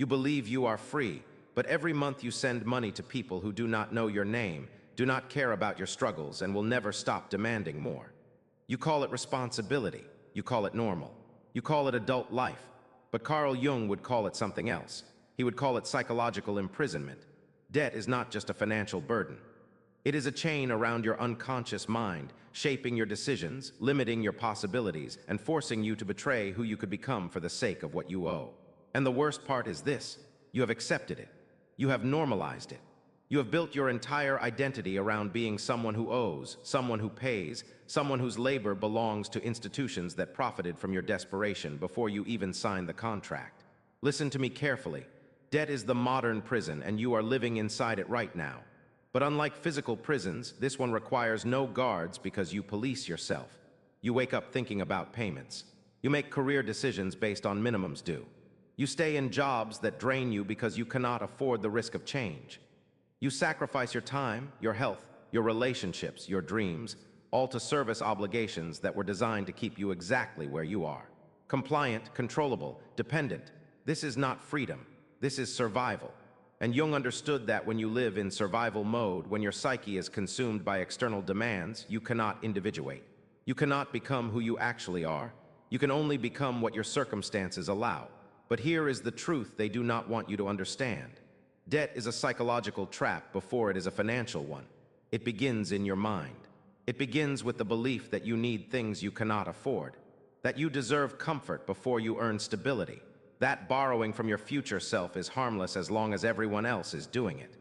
You believe you are free, but every month you send money to people who do not know your name, do not care about your struggles, and will never stop demanding more. You call it responsibility. You call it normal. You call it adult life. But Carl Jung would call it something else. He would call it psychological imprisonment. Debt is not just a financial burden. It is a chain around your unconscious mind, shaping your decisions, limiting your possibilities, and forcing you to betray who you could become for the sake of what you owe. And the worst part is this: you have accepted it. You have normalized it. You have built your entire identity around being someone who owes, someone who pays, someone whose labor belongs to institutions that profited from your desperation before you even signed the contract. Listen to me carefully. Debt is the modern prison, and you are living inside it right now. But unlike physical prisons, this one requires no guards because you police yourself. You wake up thinking about payments. You make career decisions based on minimums due. You stay in jobs that drain you because you cannot afford the risk of change. You sacrifice your time, your health, your relationships, your dreams, all to service obligations that were designed to keep you exactly where you are. Compliant, controllable, dependent. This is not freedom. This is survival. And Jung understood that when you live in survival mode, when your psyche is consumed by external demands, you cannot individuate. You cannot become who you actually are. You can only become what your circumstances allow. But here is the truth they do not want you to understand. Debt is a psychological trap before it is a financial one. It begins in your mind. It begins with the belief that you need things you cannot afford, that you deserve comfort before you earn stability, that borrowing from your future self is harmless as long as everyone else is doing it.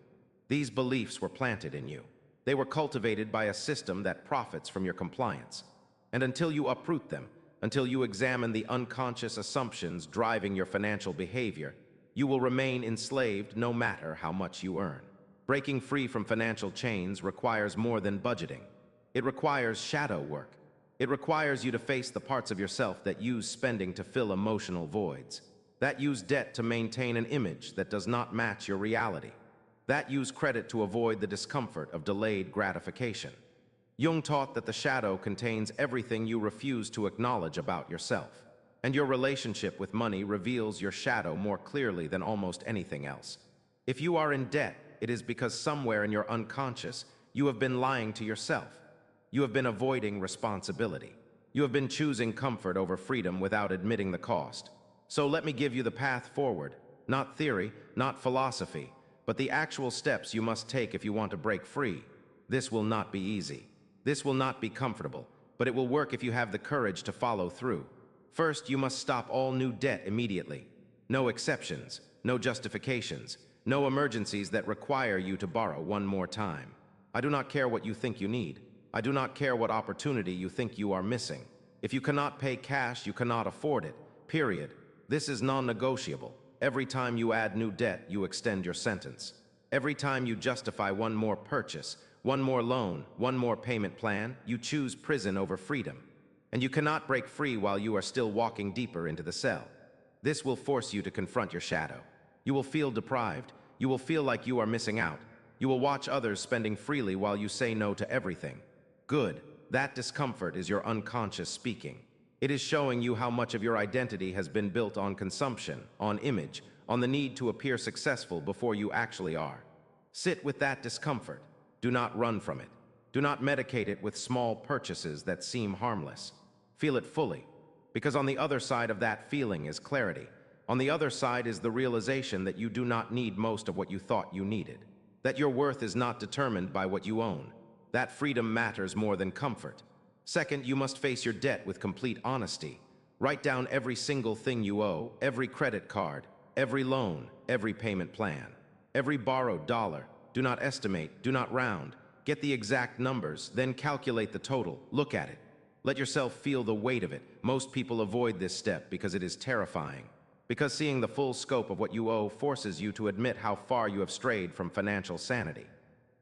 These beliefs were planted in you. They were cultivated by a system that profits from your compliance. And until you uproot them, until you examine the unconscious assumptions driving your financial behavior, you will remain enslaved no matter how much you earn. Breaking free from financial chains requires more than budgeting. It requires shadow work. It requires you to face the parts of yourself that use spending to fill emotional voids, that use debt to maintain an image that does not match your reality, that use credit to avoid the discomfort of delayed gratification. Jung taught that the shadow contains everything you refuse to acknowledge about yourself. And your relationship with money reveals your shadow more clearly than almost anything else. If you are in debt, it is because somewhere in your unconscious, you have been lying to yourself. You have been avoiding responsibility. You have been choosing comfort over freedom without admitting the cost. So let me give you the path forward, not theory, not philosophy, but the actual steps you must take if you want to break free. This will not be easy. This will not be comfortable, but it will work if you have the courage to follow through. First, you must stop all new debt immediately. No exceptions, no justifications, no emergencies that require you to borrow one more time. I do not care what you think you need. I do not care what opportunity you think you are missing. If you cannot pay cash, you cannot afford it. Period. This is non-negotiable. Every time you add new debt, you extend your sentence. Every time you justify one more purchase, one more loan, one more payment plan, you choose prison over freedom. And you cannot break free while you are still walking deeper into the cell. This will force you to confront your shadow. You will feel deprived. You will feel like you are missing out. You will watch others spending freely while you say no to everything. Good. That discomfort is your unconscious speaking. It is showing you how much of your identity has been built on consumption, on image, on the need to appear successful before you actually are. Sit with that discomfort. Do not run from it. Do not medicate it with small purchases that seem harmless. Feel it fully, because on the other side of that feeling is clarity. On the other side is the realization that you do not need most of what you thought you needed, that your worth is not determined by what you own, that freedom matters more than comfort. Second, you must face your debt with complete honesty. Write down every single thing you owe, every credit card, every loan, every payment plan, every borrowed dollar. Do not estimate, do not round. Get the exact numbers, then calculate the total. Look at it. Let yourself feel the weight of it. Most people avoid this step because it is terrifying. Because seeing the full scope of what you owe forces you to admit how far you have strayed from financial sanity.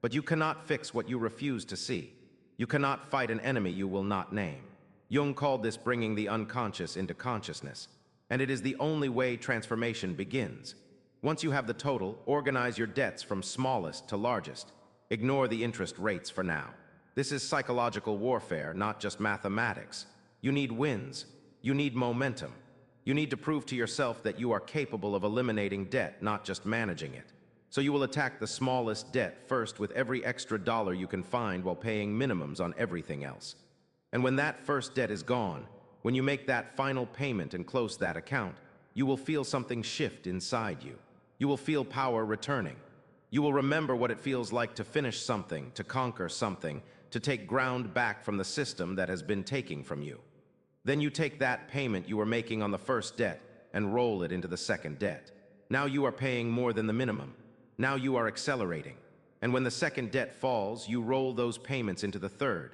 But you cannot fix what you refuse to see. You cannot fight an enemy you will not name. Jung called this bringing the unconscious into consciousness. And it is the only way transformation begins. Once you have the total, organize your debts from smallest to largest. Ignore the interest rates for now. This is psychological warfare, not just mathematics. You need wins. You need momentum. You need to prove to yourself that you are capable of eliminating debt, not just managing it. So you will attack the smallest debt first with every extra dollar you can find while paying minimums on everything else. And when that first debt is gone, when you make that final payment and close that account, you will feel something shift inside you. You will feel power returning. You will remember what it feels like to finish something, to conquer something, to take ground back from the system that has been taking from you. Then you take that payment you were making on the first debt and roll it into the second debt. Now you are paying more than the minimum. Now you are accelerating. And when the second debt falls, you roll those payments into the third.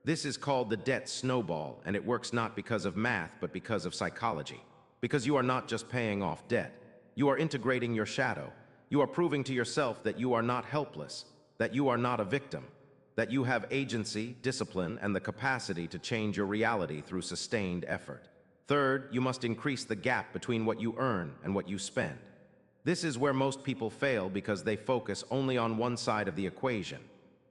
This is called the debt snowball, and it works not because of math, but because of psychology. Because you are not just paying off debt. You are integrating your shadow. You are proving to yourself that you are not helpless, that you are not a victim, that you have agency, discipline, and the capacity to change your reality through sustained effort. Third, you must increase the gap between what you earn and what you spend. This is where most people fail because they focus only on one side of the equation.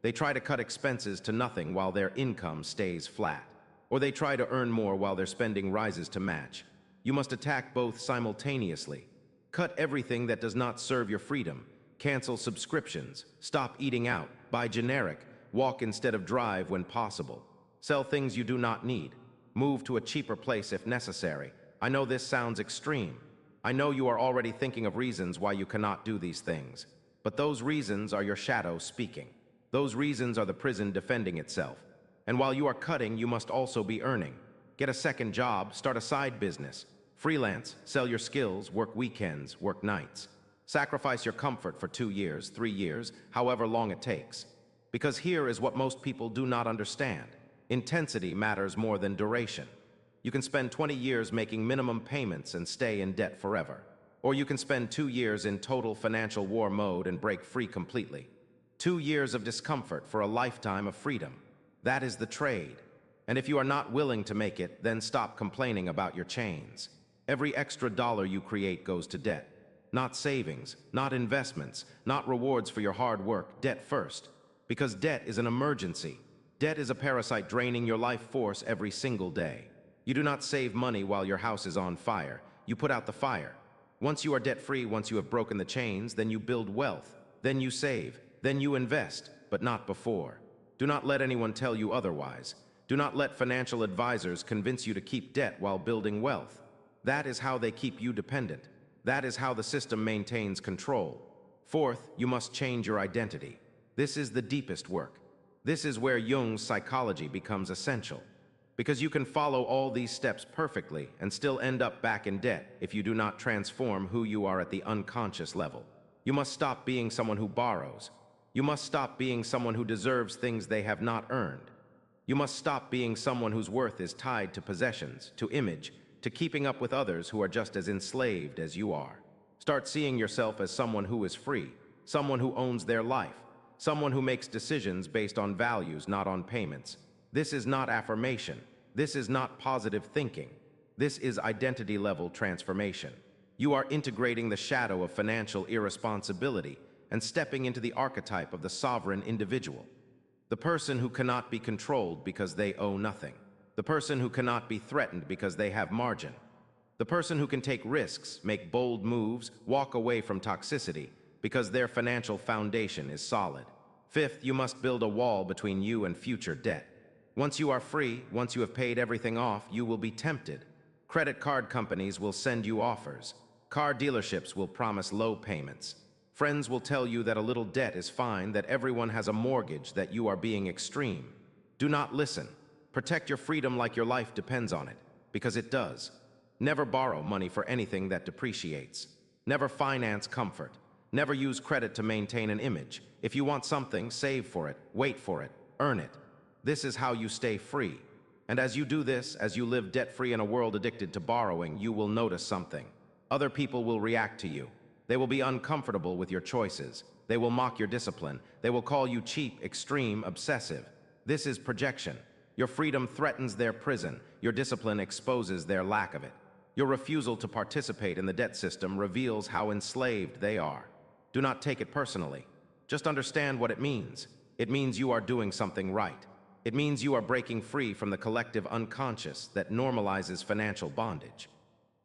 They try to cut expenses to nothing while their income stays flat. Or they try to earn more while their spending rises to match. You must attack both simultaneously. Cut everything that does not serve your freedom. Cancel subscriptions. Stop eating out. Buy generic. Walk instead of drive when possible. Sell things you do not need. Move to a cheaper place if necessary. I know this sounds extreme. I know you are already thinking of reasons why you cannot do these things. But those reasons are your shadow speaking. Those reasons are the prison defending itself. And while you are cutting, you must also be earning. Get a second job, start a side business. Freelance, sell your skills, work weekends, work nights. Sacrifice your comfort for 2 years, 3 years, however long it takes. Because here is what most people do not understand. Intensity matters more than duration. You can spend 20 years making minimum payments and stay in debt forever. Or you can spend 2 years in total financial war mode and break free completely. 2 years of discomfort for a lifetime of freedom. That is the trade. And if you are not willing to make it, then stop complaining about your chains. Every extra dollar you create goes to debt. Not savings, not investments, not rewards for your hard work. Debt first. Because debt is an emergency. Debt is a parasite draining your life force every single day. You do not save money while your house is on fire. You put out the fire. Once you are debt-free, once you have broken the chains, then you build wealth. Then you save. Then you invest, but not before. Do not let anyone tell you otherwise. Do not let financial advisors convince you to keep debt while building wealth. That is how they keep you dependent. That is how the system maintains control. Fourth, you must change your identity. This is the deepest work. This is where Jung's psychology becomes essential. Because you can follow all these steps perfectly and still end up back in debt if you do not transform who you are at the unconscious level. You must stop being someone who borrows. You must stop being someone who deserves things they have not earned. You must stop being someone whose worth is tied to possessions, to image, to keeping up with others who are just as enslaved as you are. Start seeing yourself as someone who is free, someone who owns their life, someone who makes decisions based on values, not on payments. This is not affirmation. This is not positive thinking. This is identity-level transformation. You are integrating the shadow of financial irresponsibility and stepping into the archetype of the sovereign individual. The person who cannot be controlled because they owe nothing. The person who cannot be threatened because they have margin. The person who can take risks, make bold moves, walk away from toxicity because their financial foundation is solid. Fifth, you must build a wall between you and future debt. Once you are free, once you have paid everything off, you will be tempted. Credit card companies will send you offers. Car dealerships will promise low payments. Friends will tell you that a little debt is fine, that everyone has a mortgage, that you are being extreme. Do not listen. Protect your freedom like your life depends on it, because it does. Never borrow money for anything that depreciates. Never finance comfort. Never use credit to maintain an image. If you want something, save for it, wait for it, earn it. This is how you stay free. And as you do this, as you live debt-free in a world addicted to borrowing, you will notice something. Other people will react to you. They will be uncomfortable with your choices. They will mock your discipline. They will call you cheap, extreme, obsessive. This is projection. Your freedom threatens their prison. Your discipline exposes their lack of it. Your refusal to participate in the debt system reveals how enslaved they are. Do not take it personally. Just understand what it means. It means you are doing something right. It means you are breaking free from the collective unconscious that normalizes financial bondage.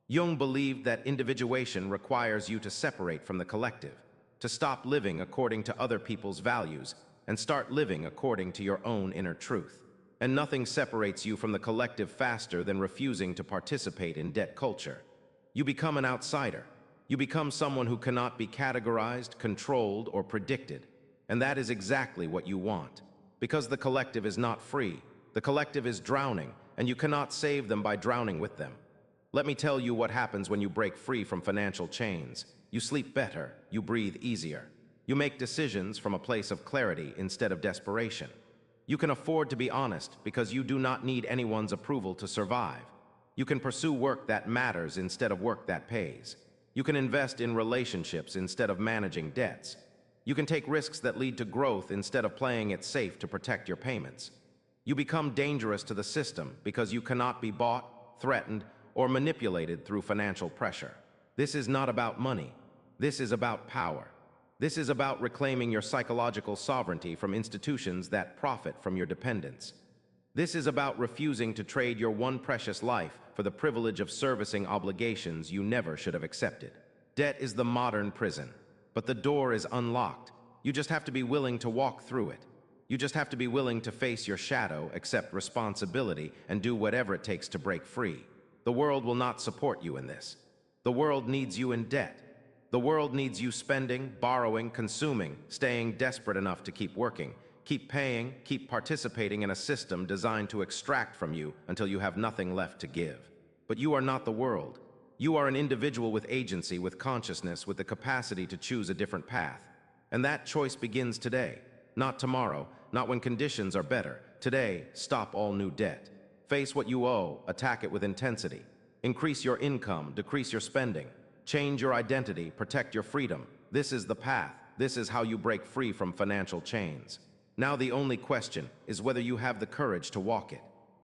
Jung believed that individuation requires you to separate from the collective, to stop living according to other people's values and start living according to your own inner truth. And nothing separates you from the collective faster than refusing to participate in debt culture. You become an outsider. You become someone who cannot be categorized, controlled, or predicted. And that is exactly what you want. Because the collective is not free. The collective is drowning, and you cannot save them by drowning with them. Let me tell you what happens when you break free from financial chains. You sleep better, you breathe easier. You make decisions from a place of clarity instead of desperation. You can afford to be honest because you do not need anyone's approval to survive. You can pursue work that matters instead of work that pays. You can invest in relationships instead of managing debts. You can take risks that lead to growth instead of playing it safe to protect your payments. You become dangerous to the system because you cannot be bought, threatened, or manipulated through financial pressure. This is not about money. This is about power. This is about reclaiming your psychological sovereignty from institutions that profit from your dependence. This is about refusing to trade your one precious life for the privilege of servicing obligations you never should have accepted. Debt is the modern prison, but the door is unlocked. You just have to be willing to walk through it. You just have to be willing to face your shadow, accept responsibility, and do whatever it takes to break free. The world will not support you in this. The world needs you in debt. The world needs you spending, borrowing, consuming, staying desperate enough to keep working, keep paying, keep participating in a system designed to extract from you until you have nothing left to give. But you are not the world. You are an individual with agency, with consciousness, with the capacity to choose a different path. And that choice begins today, not tomorrow, not when conditions are better. Today, stop all new debt. Face what you owe, attack it with intensity. Increase your income, decrease your spending. Change your identity, protect your freedom. This is the path. This is how you break free from financial chains. Now the only question is whether you have the courage to walk it.